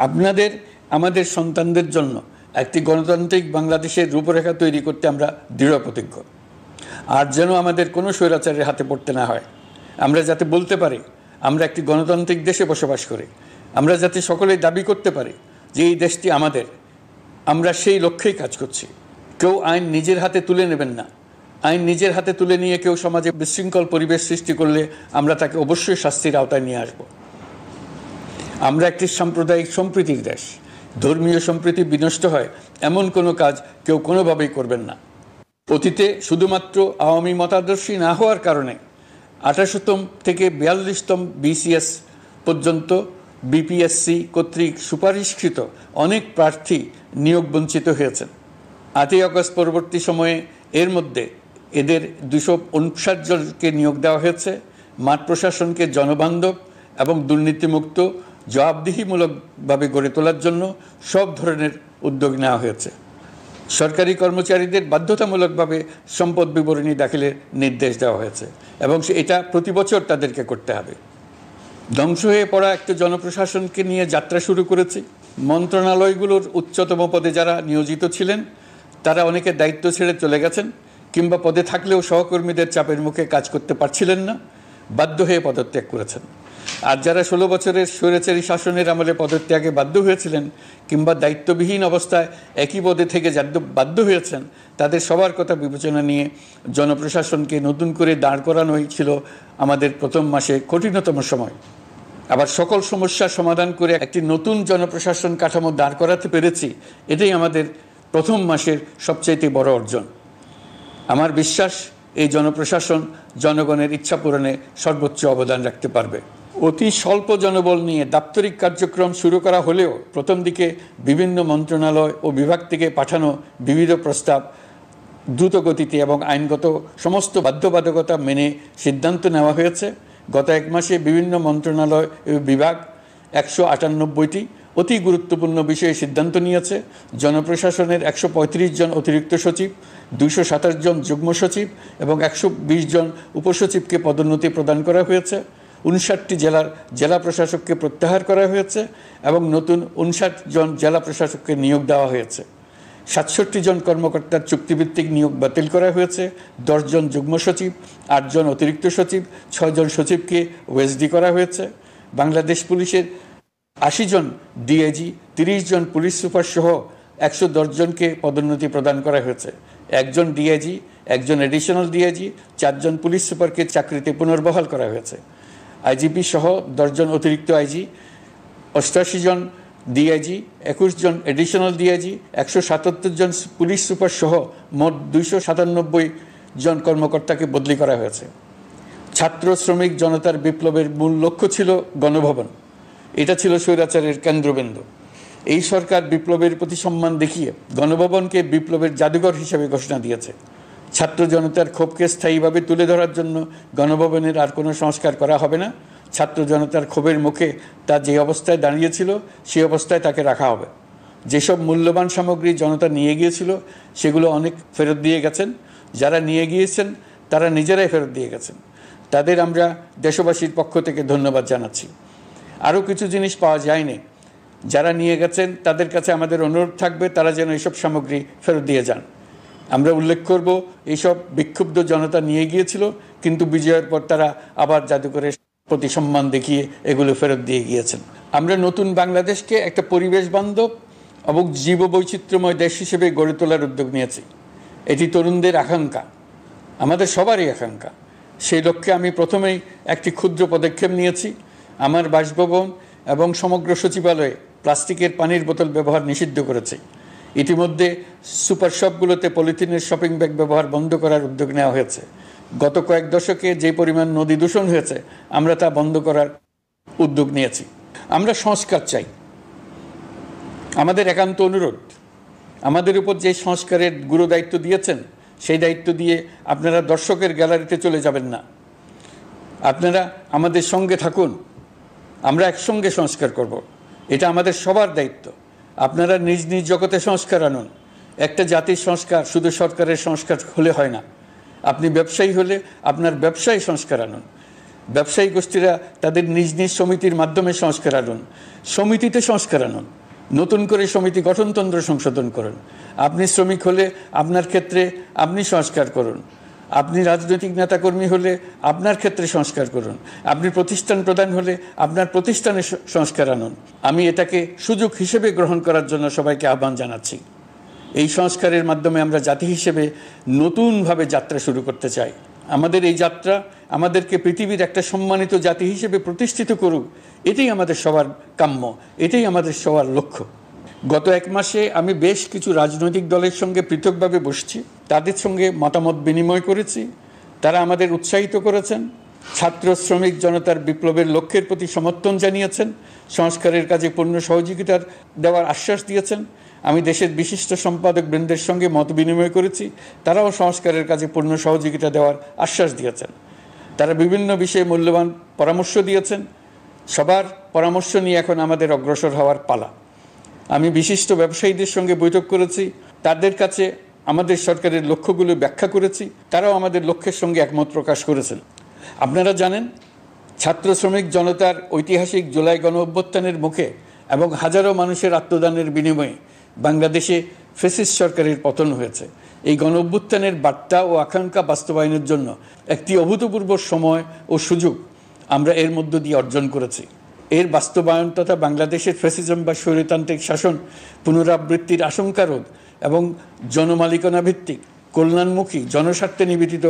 আপনাদের আমাদের সন্তানদের জন্য একটি গণতান্ত্রিক বাংলাদেশের রূপরেখা তৈরি করতে আমরা দৃঢ় প্রতিজ্ঞ। আর যেন আমাদের কোনো স্বৈরাচারের হাতে পড়তে না হয়। আমরা যাতে বলতে পারি আমরা একটি গণতান্ত্রিক দেশে বসবাস করি, আমরা যাতে সকলেই দাবি করতে পারি যে এই দেশটি আমাদের, আমরা সেই লক্ষ্যেই কাজ করছি। কেউ আইন নিজের হাতে তুলে নেবেন না। আইন নিজের হাতে তুলে নিয়ে কেউ সমাজে বিশৃঙ্খল পরিবেশ সৃষ্টি করলে আমরা তাকে অবশ্যই শাস্তির আওতায় নিয়ে আসব। আমরা একটি সাম্প্রদায়িক সম্প্রীতির দেশ। ধর্মীয় সম্প্রীতি বিনষ্ট হয় এমন কোনো কাজ কেউ কোনোভাবেই করবেন না। অতীতে শুধুমাত্র আওয়ামী মতাদর্শী না হওয়ার কারণে 18তম থেকে 42তম BCS পর্যন্ত BPSC কর্তৃক সুপারিশকৃত অনেক প্রার্থী নিয়োগ বঞ্চিত হয়েছেন। 8ই আগস্ট পরবর্তী সময়ে এর মধ্যে এদের 259 জনকে নিয়োগ দেওয়া হয়েছে। মাঠ প্রশাসনকে জনবান্ধব এবং দুর্নীতিমুক্ত জবাবদিহিমূলকভাবে গড়ে তোলার জন্য সব ধরনের উদ্যোগ নেওয়া হয়েছে। সরকারি কর্মচারীদের বাধ্যতামূলকভাবে সম্পদ বিবরণী দাখিলের নির্দেশ দেওয়া হয়েছে এবং এটা প্রতি বছর তাদেরকে করতে হবে। ধ্বংস হয়ে পড়া একটা জনপ্রশাসনকে নিয়ে যাত্রা শুরু করেছি। মন্ত্রণালয়গুলোর উচ্চতম পদে যারা নিয়োজিত ছিলেন তারা অনেকে দায়িত্ব ছেড়ে চলে গেছেন, কিংবা পদে থাকলেও সহকর্মীদের চাপের মুখে কাজ করতে পারছিলেন না, বাধ্য হয়ে পদত্যাগ করেছেন। আর যারা 16 বছরের স্বৈরাচারী শাসনের আমলে পদত্যাগে বাধ্য হয়েছিলেন কিংবা দায়িত্ববিহীন অবস্থায় একই পদে থেকে বাধ্য হয়েছেন, তাদের সবার কথা বিবেচনা নিয়ে জনপ্রশাসনকে নতুন করে দাঁড় করানোই ছিল আমাদের প্রথম মাসে কঠিনতম সময়। আবার সকল সমস্যার সমাধান করে একটি নতুন জনপ্রশাসন কাঠামো দাঁড় করাতে পেরেছি, এটাই আমাদের প্রথম মাসের সবচাইতে বড় অর্জন। আমার বিশ্বাস এই জনপ্রশাসন জনগণের ইচ্ছা পূরণে সর্বোচ্চ অবদান রাখতে পারবে। অতি স্বল্প জনবল নিয়ে দাপ্তরিক কার্যক্রম শুরু করা হলেও প্রথম দিকে বিভিন্ন মন্ত্রণালয় ও বিভাগ থেকে পাঠানো বিবিধ প্রস্তাব দ্রুত গতিতে এবং আইনগত সমস্ত বাধ্যবাধকতা মেনে সিদ্ধান্ত নেওয়া হয়েছে। গত 1 মাসে বিভিন্ন মন্ত্রণালয় ও বিভাগ 198টি অতি গুরুত্বপূর্ণ বিষয়ে সিদ্ধান্ত নিয়েছে। জনপ্রশাসনের 135 জন অতিরিক্ত সচিব, 227 জন যুগ্ম সচিব এবং 120 জন উপসচিবকে পদোন্নতি প্রদান করা হয়েছে। 59টি জেলার জেলা প্রশাসককে প্রত্যাহার করা হয়েছে এবং নতুন 59 জন জেলা প্রশাসককে নিয়োগ দেওয়া হয়েছে। 67 জন কর্মকর্তার চুক্তিভিত্তিক নিয়োগ বাতিল করা হয়েছে। 10 জন যুগ্ম সচিব, 8 জন অতিরিক্ত সচিব, 6 জন সচিবকে ওএসডি করা হয়েছে। বাংলাদেশ পুলিশের 80 জন ডিআইজি, 30 জন পুলিশ সুপার সহ 110 জনকে পদোন্নতি প্রদান করা হয়েছে। 1 জন ডিআইজি, 1 জন এডিশনাল ডিআইজি, 4 জন পুলিশ সুপারকে চাকরিতে পুনর্বহাল করা হয়েছে। আইজিপি সহ 10 জন অতিরিক্ত আইজি, 88 জন ডিআইজি, 21 জন এডিশনাল ডিআইজি, 177 জন পুলিশ সুপার সহ মোট 297 জন কর্মকর্তাকে বদলি করা হয়েছে। ছাত্র শ্রমিক জনতার বিপ্লবের মূল লক্ষ্য ছিল গণভবন। এটা ছিল স্বৈরাচারের কেন্দ্রবিন্দু। এই সরকার বিপ্লবের প্রতি সম্মান দেখিয়ে গণভবনকে বিপ্লবের জাদুঘর হিসেবে ঘোষণা দিয়েছে। ছাত্র জনতার ক্ষোভকে স্থায়ীভাবে তুলে ধরার জন্য গণভবনের আর কোনো সংস্কার করা হবে না। ছাত্র জনতার ক্ষোভের মুখে তা যে অবস্থায় দাঁড়িয়েছিল সেই অবস্থায় তাকে রাখা হবে। যেসব মূল্যবান সামগ্রী জনতা নিয়ে গিয়েছিল সেগুলো অনেক ফেরত দিয়ে গেছেন। যারা নিয়ে গিয়েছেন তারা নিজেরাই ফেরত দিয়ে গেছেন। তাদের আমরা দেশবাসীর পক্ষ থেকে ধন্যবাদ জানাচ্ছি। আরও কিছু জিনিস পাওয়া যায়নি, যারা নিয়ে গেছেন তাদের কাছে আমাদের অনুরোধ থাকবে তারা যেন এইসব সামগ্রী ফেরত দিয়ে যান। আমরা উল্লেখ করব এইসব বিক্ষুব্ধ জনতা নিয়ে গিয়েছিল, কিন্তু বিজয়ের পর তারা আবার জাদুঘরের প্রতি সম্মান দেখিয়ে এগুলো ফেরত দিয়ে গিয়েছেন। আমরা নতুন বাংলাদেশকে একটা পরিবেশ বান্ধব এবং জীববৈচিত্র্যময় দেশ হিসেবে গড়ে তোলার উদ্যোগ নিয়েছি। এটি তরুণদের আকাঙ্ক্ষা, আমাদের সবারই আকাঙ্ক্ষা। সেই লক্ষ্যে আমি প্রথমেই একটি ক্ষুদ্র পদক্ষেপ নিয়েছি। আমার বাসভবন এবং সমগ্র সচিবালয়ে প্লাস্টিকের পানির বোতল ব্যবহার নিষিদ্ধ করেছে। ইতিমধ্যে সুপার শপগুলোতে পলিথিনের শপিং ব্যাগ ব্যবহার বন্ধ করার উদ্যোগ নেওয়া হয়েছে। গত কয়েক দশকে যে পরিমাণ নদী দূষণ হয়েছে আমরা তা বন্ধ করার উদ্যোগ নিয়েছি। আমরা সংস্কার চাই। আমাদের একান্ত অনুরোধ, আমাদের উপর যে সংস্কারের গুরু দায়িত্ব দিয়েছেন সেই দায়িত্ব দিয়ে আপনারা দর্শকের গ্যালারিতে চলে যাবেন না। আপনারা আমাদের সঙ্গে থাকুন, আমরা একসঙ্গে সংস্কার করব। এটা আমাদের সবার দায়িত্ব। আপনারা নিজ নিজ জগতে সংস্কার আনুন। একটা জাতির সংস্কার শুধু সরকারের সংস্কার হলে হয় না। আপনি ব্যবসায়ী হলে আপনার ব্যবসায়ী সংস্কার আনুন। ব্যবসায়ী গোষ্ঠীরা তাদের নিজ নিজ সমিতির মাধ্যমে সংস্কার আনুন। সমিতিতে সংস্কার আনুন। নতুন করে সমিতি গঠনতন্ত্র সংশোধন করুন। আপনি শ্রমিক হলে আপনার ক্ষেত্রে আপনি সংস্কার করুন। আপনি রাজনৈতিক নেতাকর্মী হলে আপনার ক্ষেত্রে সংস্কার করুন। আপনি প্রতিষ্ঠান প্রধান হলে আপনার প্রতিষ্ঠানে সংস্কার আনুন। আমি এটাকে সুযোগ হিসেবে গ্রহণ করার জন্য সবাইকে আহ্বান জানাচ্ছি। এই সংস্কারের মাধ্যমে আমরা জাতি হিসেবে নতুনভাবে যাত্রা শুরু করতে চাই। আমাদের এই যাত্রা আমাদেরকে পৃথিবীর একটা সম্মানিত জাতি হিসেবে প্রতিষ্ঠিত করুক, এটাই আমাদের সবার কাম্য, এটাই আমাদের সবার লক্ষ্য। গত এক মাসে আমি বেশ কিছু রাজনৈতিক দলের সঙ্গে পৃথকভাবে বসছি, তাদের সঙ্গে মতামত বিনিময় করেছি। তারা আমাদের উৎসাহিত করেছেন, ছাত্র শ্রমিক জনতার বিপ্লবের লক্ষ্যের প্রতি সমর্থন জানিয়েছেন, সংস্কারের কাজে পূর্ণ সহযোগিতার দেওয়ার আশ্বাস দিয়েছেন। আমি দেশের বিশিষ্ট সম্পাদক বৃন্দের সঙ্গে মত বিনিময় করেছি, তারাও সংস্কারের কাজে পূর্ণ সহযোগিতা দেওয়ার আশ্বাস দিয়েছেন। তারা বিভিন্ন বিষয়ে মূল্যবান পরামর্শ দিয়েছেন। সবার পরামর্শ নিয়ে এখন আমাদের অগ্রসর হওয়ার পালা। আমি বিশিষ্ট ব্যবসায়ীদের সঙ্গে বৈঠক করেছি, তাদের কাছে আমাদের সরকারের লক্ষ্যগুলো ব্যাখ্যা করেছি, তারাও আমাদের লক্ষ্যের সঙ্গে একমত প্রকাশ করেছেন। আপনারা জানেন, ছাত্র শ্রমিক জনতার ঐতিহাসিক জুলাই গণ অভ্যুত্থানের মুখে এবং হাজারো মানুষের আত্মদানের বিনিময়ে বাংলাদেশে ফ্যাসিস্ট সরকারের পতন হয়েছে। এই গণ অভ্যুত্থানের বার্তা ও আকাঙ্ক্ষা বাস্তবায়নের জন্য একটি অভূতপূর্ব সময় ও সুযোগ আমরা এর মধ্য দিয়ে অর্জন করেছি। এর বাস্তবায়ন তথা বাংলাদেশের ফ্যাসিজম বা স্বৈরতান্ত্রিক শাসন পুনরাবৃত্তির আশঙ্কা রোধ এবং জনমালিকানা ভিত্তিক কল্যাণমুখী জনস্বার্থে নিবেদিত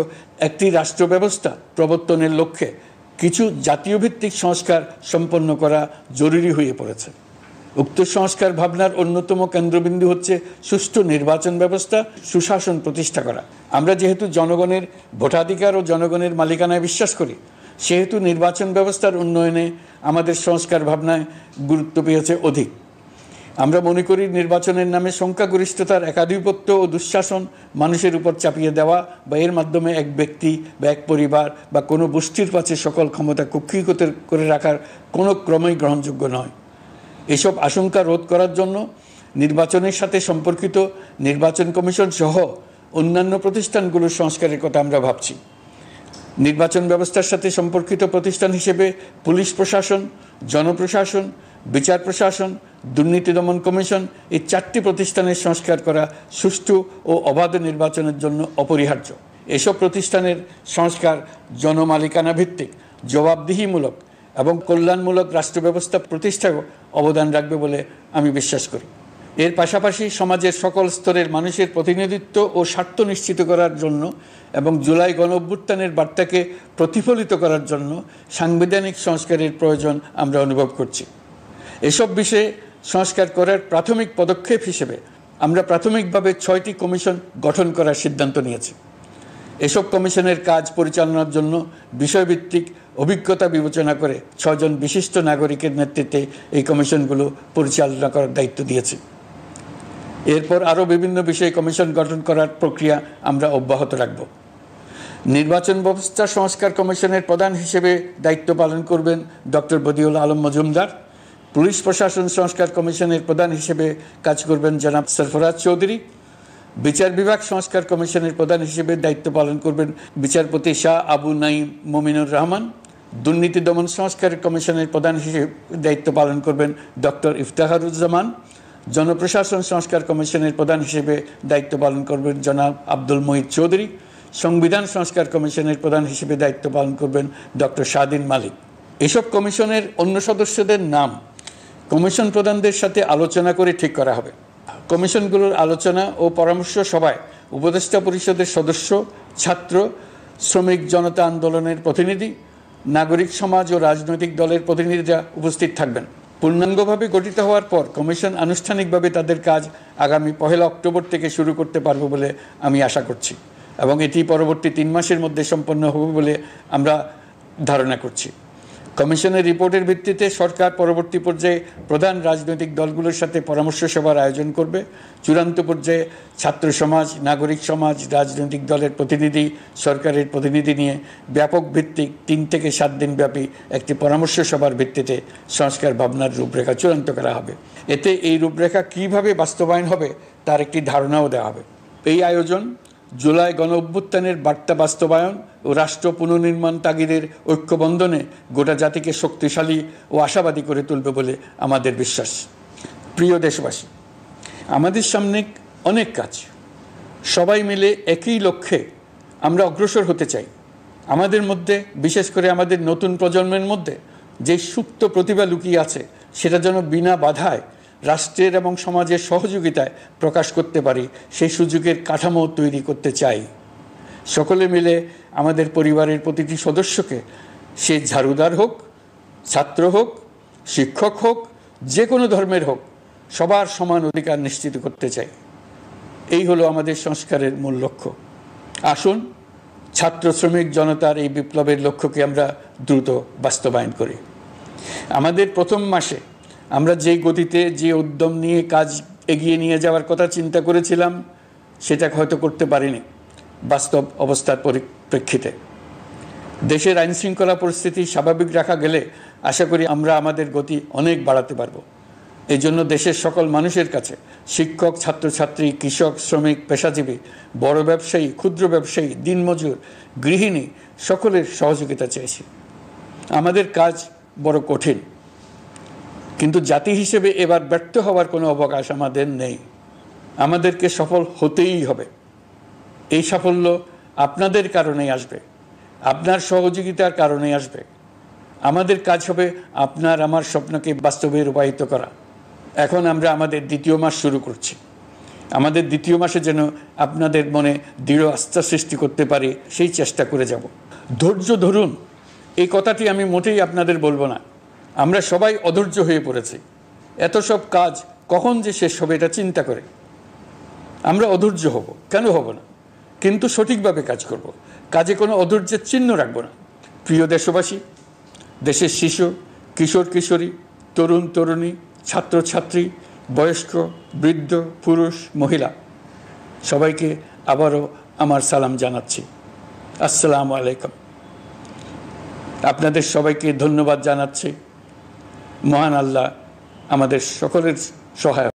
একটি রাষ্ট্র ব্যবস্থা প্রবর্তনের লক্ষ্যে কিছু জাতীয় ভিত্তিক সংস্কার সম্পন্ন করা জরুরি হয়ে পড়েছে। উক্ত সংস্কার ভাবনার অন্যতম কেন্দ্রবিন্দু হচ্ছে সুষ্ঠু নির্বাচন ব্যবস্থা, সুশাসন প্রতিষ্ঠা করা। আমরা যেহেতু জনগণের ভোটাধিকার ও জনগণের মালিকানায় বিশ্বাস করি, সেহেতু নির্বাচন ব্যবস্থার উন্নয়নে আমাদের সংস্কার ভাবনায় গুরুত্ব পেয়েছে অধিক। আমরা মনে করি নির্বাচনের নামে সংখ্যাগরিষ্ঠতার একাধিপত্য ও দুঃশাসন মানুষের উপর চাপিয়ে দেওয়া বা এর মাধ্যমে এক ব্যক্তি বা এক পরিবার বা কোনো গোষ্ঠীর কাছে সকল ক্ষমতা কক্ষীগত করে রাখার কোনো ক্রমেই গ্রহণযোগ্য নয়। এসব আশঙ্কা রোধ করার জন্য নির্বাচনের সাথে সম্পর্কিত নির্বাচন কমিশন সহ অন্যান্য প্রতিষ্ঠানগুলোর সংস্কারের কথা আমরা ভাবছি। নির্বাচন ব্যবস্থার সাথে সম্পর্কিত প্রতিষ্ঠান হিসেবে পুলিশ প্রশাসন, জনপ্রশাসন, বিচার প্রশাসন, দুর্নীতি দমন কমিশন এই 4টি প্রতিষ্ঠানের সংস্কার করা সুষ্ঠু ও অবাধ নির্বাচনের জন্য অপরিহার্য। এসব প্রতিষ্ঠানের সংস্কার জনমালিকানা ভিত্তিক, জবাবদিহিমূলক এবং কল্যাণমূলক রাষ্ট্র ব্যবস্থা প্রতিষ্ঠায় অবদান রাখবে বলে আমি বিশ্বাস করি। এর পাশাপাশি সমাজের সকল স্তরের মানুষের প্রতিনিধিত্ব ও স্বার্থ নিশ্চিত করার জন্য এবং জুলাই গণ অভ্যুত্থানের বার্তাকে প্রতিফলিত করার জন্য সাংবিধানিক সংস্কারের প্রয়োজন আমরা অনুভব করছি। এসব বিষয়ে সংস্কার করার প্রাথমিক পদক্ষেপ হিসেবে আমরা প্রাথমিকভাবে 6টি কমিশন গঠন করার সিদ্ধান্ত নিয়েছি। এসব কমিশনের কাজ পরিচালনার জন্য বিষয়ভিত্তিক অভিজ্ঞতা বিবেচনা করে 6 জন বিশিষ্ট নাগরিকের নেতৃত্বে এই কমিশনগুলো পরিচালনা করার দায়িত্ব দিয়েছি। এরপর আরও বিভিন্ন বিষয়ে কমিশন গঠন করার প্রক্রিয়া আমরা অব্যাহত রাখব। নির্বাচন ব্যবস্থা সংস্কার কমিশনের প্রধান হিসেবে দায়িত্ব পালন করবেন ডক্টর বদিউল আলম মজুমদার। পুলিশ প্রশাসন সংস্কার কমিশনের প্রধান হিসেবে কাজ করবেন জনাব সরফরাজ চৌধুরী। বিচার বিভাগ সংস্কার কমিশনের প্রধান হিসেবে দায়িত্ব পালন করবেন বিচারপতি শাহ আবু নাঈম মুমিনুর রহমান। দুর্নীতি দমন সংস্কার কমিশনের প্রধান হিসেবে দায়িত্ব পালন করবেন ডক্টর ইফতেখারুজ্জামান। জনপ্রশাসন সংস্কার কমিশনের প্রধান হিসেবে দায়িত্ব পালন করবেন জনাব আব্দুল মুহিত চৌধুরী। সংবিধান সংস্কার কমিশনের প্রধান হিসেবে দায়িত্ব পালন করবেন ডক্টর শাহদিন মালিক। এসব কমিশনের অন্য সদস্যদের নাম কমিশন প্রধানদের সাথে আলোচনা করে ঠিক করা হবে। কমিশনগুলোর আলোচনা ও পরামর্শ সভায় উপদেষ্টা পরিষদের সদস্য, ছাত্র, শ্রমিক জনতা আন্দোলনের প্রতিনিধি, নাগরিক সমাজ ও রাজনৈতিক দলের প্রতিনিধিরা উপস্থিত থাকবেন। পূর্ণাঙ্গভাবে গঠিত হওয়ার পর কমিশন আনুষ্ঠানিকভাবে তাদের কাজ আগামী 1 অক্টোবর থেকে শুরু করতে পারবে বলে আমি আশা করছি। এবং এটি পরবর্তী 3 মাসের মধ্যে সম্পন্ন হবে বলে আমরা ধারণা করছি। কমিশনের রিপোর্টের ভিত্তিতে সরকার পরবর্তী পর্যায়ে প্রধান রাজনৈতিক দলগুলোর সাথে পরামর্শ সভার আয়োজন করবে। চূড়ান্ত পর্যায়ে ছাত্র সমাজ, নাগরিক সমাজ, রাজনৈতিক দলের প্রতিনিধি, সরকারের প্রতিনিধি নিয়ে ব্যাপক ভিত্তিক 3 থেকে 7 দিন ব্যাপী একটি পরামর্শ সভার ভিত্তিতে সংস্কার ভাবনার রূপরেখা চূড়ান্ত করা হবে। এতে এই রূপরেখা কীভাবে বাস্তবায়ন হবে তার একটি ধারণাও দেওয়া হবে। এই আয়োজন জুলাই গণ অভ্যুত্থানের বার্তা বাস্তবায়ন ও রাষ্ট্র পুনর্নির্মাণ তাগিদের ঐক্যবন্ধনে গোটা জাতিকে শক্তিশালী ও আশাবাদী করে তুলবে বলে আমাদের বিশ্বাস। প্রিয় দেশবাসী, আমাদের সামনে অনেক কাজ। সবাই মিলে একই লক্ষ্যে আমরা অগ্রসর হতে চাই। আমাদের মধ্যে, বিশেষ করে আমাদের নতুন প্রজন্মের মধ্যে যে সুপ্ত প্রতিভা লুকিয়ে আছে, সেটা যেন বিনা বাধায় রাষ্ট্রের এবং সমাজের সহযোগিতায় প্রকাশ করতে পারি, সেই সুযোগের কাঠামো তৈরি করতে চাই। সকলে মিলে আমাদের পরিবারের প্রতিটি সদস্যকে, সে ঝাড়ুদার হোক, ছাত্র হোক, শিক্ষক হোক, যে কোনো ধর্মের হোক, সবার সমান অধিকার নিশ্চিত করতে চাই। এই হলো আমাদের সংস্কারের মূল লক্ষ্য। আসুন ছাত্র শ্রমিক জনতার এই বিপ্লবের লক্ষ্যকে আমরা দ্রুত বাস্তবায়ন করি। আমাদের প্রথম মাসে আমরা যে গতিতে, যে উদ্যম নিয়ে কাজ এগিয়ে নিয়ে যাওয়ার কথা চিন্তা করেছিলাম, সেটা হয়তো করতে পারিনি বাস্তব অবস্থার পরিপ্রেক্ষিতে। দেশের আইনশৃঙ্খলা পরিস্থিতি স্বাভাবিক রাখা গেলে আশা করি আমরা আমাদের গতি অনেক বাড়াতে পারব। এই জন্য দেশের সকল মানুষের কাছে, শিক্ষক, ছাত্রছাত্রী, কৃষক, শ্রমিক, পেশাজীবী, বড় ব্যবসায়ী, ক্ষুদ্র ব্যবসায়ী, দিনমজুর, গৃহিণী, সকলের সহযোগিতা চেয়েছি। আমাদের কাজ বড় কঠিন, কিন্তু জাতি হিসেবে এবার ব্যর্থ হওয়ার কোনো অবকাশ আমাদের নেই। আমাদেরকে সফল হতেই হবে। এই সাফল্য আপনাদের কারণেই আসবে, আপনার সহযোগিতার কারণেই আসবে। আমাদের কাজ হবে আপনার আমার স্বপ্নকে বাস্তবে রূপায়িত করা। এখন আমরা আমাদের 2য় মাস শুরু করছি। আমাদের 2য় মাসে যেন আপনাদের মনে দৃঢ় আস্থা সৃষ্টি করতে পারি, সেই চেষ্টা করে যাব। ধৈর্য ধরুন, এই কথাটি আমি মোটেই আপনাদের বলবো না। আমরা সবাই অধৈর্য হয়ে পড়েছি। এত সব কাজ কখন যে শেষ হবে এটা চিন্তা করে আমরা অধৈর্য হব, কেন হব না? কিন্তু সঠিকভাবে কাজ করব, কাজে কোনো অধৈর্যের চিহ্ন রাখব না। প্রিয় দেশবাসী, দেশের শিশু, কিশোর কিশোরী, তরুণ তরুণী, ছাত্রছাত্রী, বয়স্ক, বৃদ্ধ, পুরুষ, মহিলা, সবাইকে আবারও আমার সালাম জানাচ্ছি। আসসালামু আলাইকুম। আপনাদের সবাইকে ধন্যবাদ জানাচ্ছি। মহান আল্লাহ আমাদের সকলের সহায়